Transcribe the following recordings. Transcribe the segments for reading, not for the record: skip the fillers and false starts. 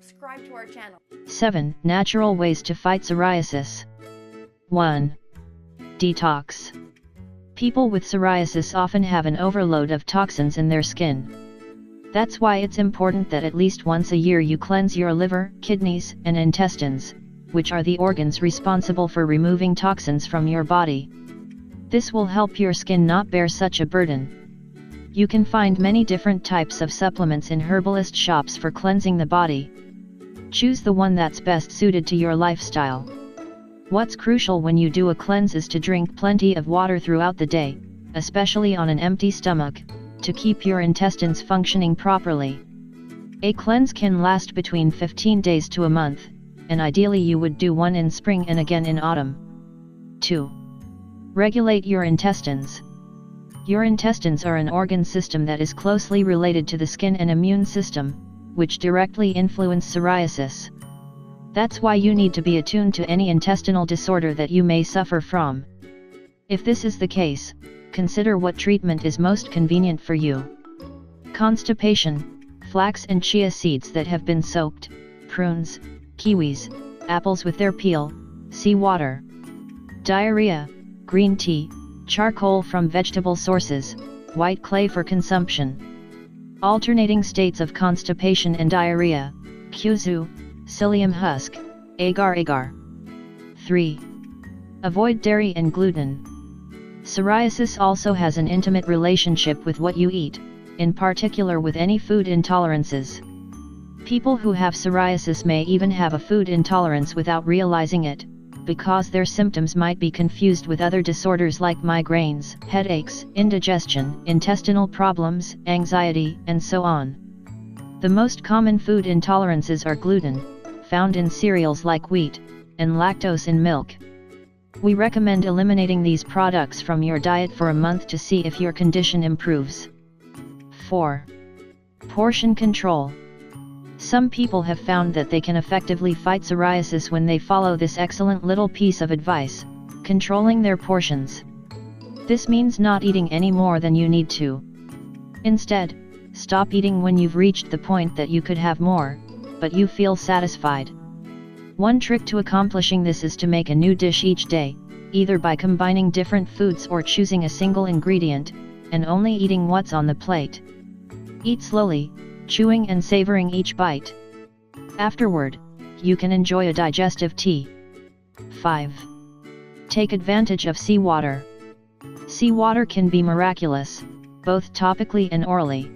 subscribe to our channel. 7 Natural ways to fight psoriasis. 1. Detox. People with psoriasis often have an overload of toxins in their skin. That's why it's important that at least once a year you cleanse your liver, kidneys, and intestines, which are the organs responsible for removing toxins from your body. This will help your skin not bear such a burden. You can find many different types of supplements in herbalist shops for cleansing the body. Choose the one that's best suited to your lifestyle. What's crucial when you do a cleanse is to drink plenty of water throughout the day, especially on an empty stomach, to keep your intestines functioning properly. A cleanse can last between 15 days to a month, and ideally you would do one in spring and again in autumn. 2. Regulate your intestines. Your intestines are an organ system that is closely related to the skin and immune system, which directly influence psoriasis. That's why you need to be attuned to any intestinal disorder that you may suffer from. If this is the case, consider what treatment is most convenient for you. Constipation: flax and chia seeds that have been soaked, prunes, kiwis, apples with their peel, seawater. Diarrhea: green tea, charcoal from vegetable sources, white clay for consumption. Alternating states of constipation and diarrhea: kuzu, psyllium husk, agar-agar. 3. Avoid dairy and gluten. Psoriasis also has an intimate relationship with what you eat, in particular with any food intolerances. People who have psoriasis may even have a food intolerance without realizing it, because their symptoms might be confused with other disorders like migraines, headaches, indigestion, intestinal problems, anxiety, and so on. The most common food intolerances are gluten, found in cereals like wheat, and lactose in milk. We recommend eliminating these products from your diet for a month to see if your condition improves. 4. Portion control. Some people have found that they can effectively fight psoriasis when they follow this excellent little piece of advice: controlling their portions. This means not eating any more than you need to. Instead, stop eating when you've reached the point that you could have more, but you feel satisfied. One trick to accomplishing this is to make a new dish each day, either by combining different foods or choosing a single ingredient, and only eating what's on the plate. Eat slowly, chewing and savoring each bite. Afterward, you can enjoy a digestive tea. 5. Take advantage of seawater. Seawater can be miraculous, both topically and orally.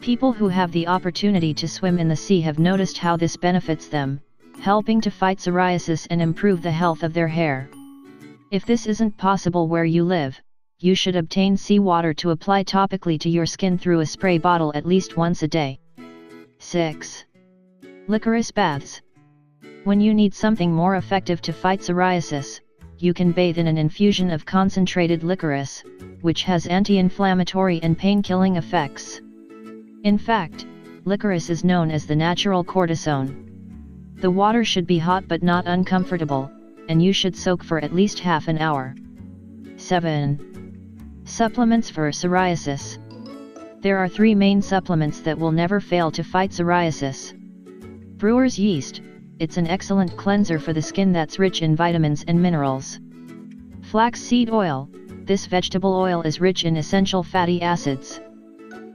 People who have the opportunity to swim in the sea have noticed how this benefits them, helping to fight psoriasis and improve the health of their hair. If this isn't possible where you live, you should obtain seawater to apply topically to your skin through a spray bottle at least once a day. 6. Licorice baths. When you need something more effective to fight psoriasis, you can bathe in an infusion of concentrated licorice, which has anti-inflammatory and pain-killing effects. In fact, licorice is known as the natural cortisone. The water should be hot but not uncomfortable, and you should soak for at least half an hour. 7. Supplements for psoriasis. There are 3 main supplements that will never fail to fight psoriasis. Brewer's yeast: it's an excellent cleanser for the skin that's rich in vitamins and minerals. Flaxseed oil: this vegetable oil is rich in essential fatty acids.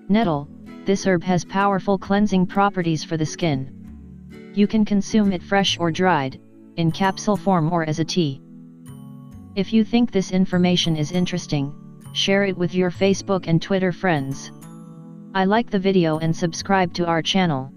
Nettle: this herb has powerful cleansing properties for the skin. You can consume it fresh or dried, in capsule form or as a tea. If you think this information is interesting, share it with your Facebook and Twitter friends. I like the video and subscribe to our channel.